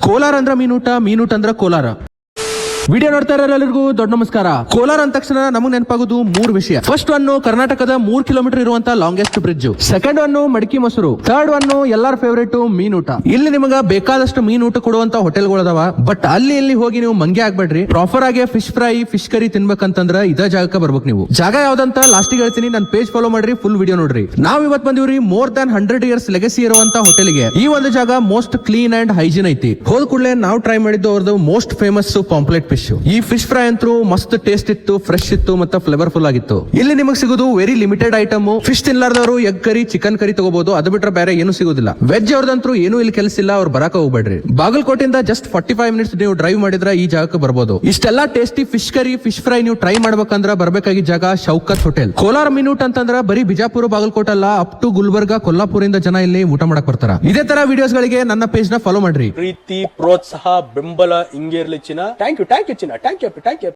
ಕೋಲಾರ ಅಂದ್ರ ಮೀನೂಟ, ಮೀನೂಟ ಅಂದ್ರ ಕೋಲಾರ. ವಿಡಿಯೋ ನೋಡ್ತಾ ಇರೋರೆಲ್ಲರಿಗೂ ದೊಡ್ಡ ನಮಸ್ಕಾರ. ಕೋಲಾರ ಅಂದ ತಕ್ಷಣ ನಮಗ್ ನೆನಪಾಗೋದು 3 ವಿಷಯ. ಫಸ್ಟ್ ಒನ್ ಕರ್ನಾಟಕದ 3 ಕಿಲೋಮೀಟರ್ ಇರುವಂತ ಲಾಂಗೆಸ್ಟ್ ಬ್ರಿಡ್ಜ್. ಸೆಕೆಂಡ್ ಒನ್ ಮಡಕಿ ಮೊಸರು. ಥರ್ಡ್ ಒನ್ ಎಲ್ಲಾರ ಫೇವರೇಟ್ ಮೀನೂಟ. ಇಲ್ಲಿ ನಿಮಗ ಬೇಕಾದಷ್ಟು ಮೀನೂಟ ಕೊಡುವಂತ ಹೋಟೆಲ್ಗಳದಾವ. ಬಟ್ ಅಲ್ಲಿ ಇಲ್ಲಿ ಹೋಗಿ ನೀವು ಮಂಗೆ ಆಗ್ಬೇಡ್ರಿ. ಪ್ರಾಪರ್ ಆಗಿ ಫಿಶ್ ಫ್ರೈ, ಫಿಶ್ ಕರಿ ತಿನ್ಬೇಕಂತಂದ್ರ ಇದ ಜಾಗಕ್ಕೆ ಬರ್ಬೇಕು ನೀವು. ಜಾಗ ಯಾವ್ದಂತ ಲಾಸ್ಟಿಗೆ ಹೇಳ್ತೀನಿ, ನನ್ನ ಪೇಜ್ ಫಾಲೋ ಮಾಡ್ರಿ, ಫುಲ್ ವಿಡಿಯೋ ನೋಡ್ರಿ. ನಾವ್ ಇವತ್ ಬಂದಿವ್ರಿ ಮೋರ್ ದನ್ 100 ಇಯರ್ಸ್ ಲೆಗಸಿ ಇರುವಂತ ಹೋಟೆಲ್ಗೆ. ಈ ಒಂದು ಜಾಗ ಮೋಸ್ಟ್ ಕ್ಲೀನ್ ಅಂಡ್ ಹೈಜೀನ್ ಐತಿ. ಹೋದ ಕೂಡಲೇ ನಾವು ಟ್ರೈ ಮಾಡಿದ್ದು ಅವ್ರದ್ದು ಮೋಸ್ಟ್ ಫೇಮಸ್ ಪಾಂಪ್ಲೆಟ್ ಫಿಶ್. ಈ ಫಿಶ್ ಫ್ರೈ ಅಂತೂ ಮಸ್ತ್ ಟೇಸ್ಟ್ ಇತ್ತು, ಫ್ರೆಶ್ ಇತ್ತು, ಮತ್ತೆ ಫ್ಲೇವರ್ಫುಲ್ ಆಗಿತ್ತು. ಇಲ್ಲಿ ನಿಮಗೆ ಸಿಗೋದು ವೆರಿ ಲಿಮಿಟೆಡ್ ಐಟಮ್. ಫಿಶ್ ತಿನ್ಲಾರ್ದವರು ಎಗ್ ಕರಿ, ಚಿಕನ್ ಕರಿ ತಗೋಬಹುದು. ಅದು ಬಿಟ್ರೆ ಬೇರೆ ಏನು ಸಿಗೋದಿಲ್ಲ. ವೆಜ್ ಅವ್ರದಂತೂ ಏನು ಇಲ್ಲಿ ಕೆಲಸ ಇಲ್ಲ, ಅವ್ರು ಬರಾಕ ಹೋಗ್ಬೇಡ್ರಿ. ಬಾಗಲಕೋಟೆಯಿಂದ ಜಸ್ಟ್ 45 ಮಿನಿಟ್ಸ್ ನೀವು ಡ್ರೈವ್ ಮಾಡಿದ್ರೆ ಈ ಜಾಗಕ್ಕೆ ಬರ್ಬೋದು. ಇಷ್ಟೆಲ್ಲಾ tasty fish curry, fish fry ನೀವು ಟ್ರೈ ಮಾಡ್ಬೇಕಂದ್ರ ಬರ್ಬೇಕಾಗಿ ಜಾಗ ಶೌಕತ್ ಹೋಟೆಲ್. ಕೋಲಾರ ಮೀನೂಟ ಅಂತಂದ್ರ ಬರೀ ಬಿಜಾಪುರ, ಬಾಗಲಕೋಟೆ ಅಲ್ಲ, ಅಪ್ ಟು ಗುಲ್ಬರ್ಗ, ಕೊಲ್ಲಾಪುರಿಂದ ಜನ ಇಲ್ಲಿ ಊಟ ಮಾಡಕ್ ಬರ್ತಾರ. ಇದೇ ತರ ವಿಡಿಯೋಸ್ ಗಳಿಗೆ ನನ್ನ ಪೇಜ್ ನ ಫಾಲೋ ಮಾಡ್ರಿ. ಪ್ರೀತಿ, ಪ್ರೋತ್ಸಾಹ, ಬೆಂಬಲ ಹಿಂಗೇ ಇರ್ಲಿ ಚಿನ್ನ. ಥ್ಯಾಂಕ್ ಯು ಚಿನ್ನ. Thank you.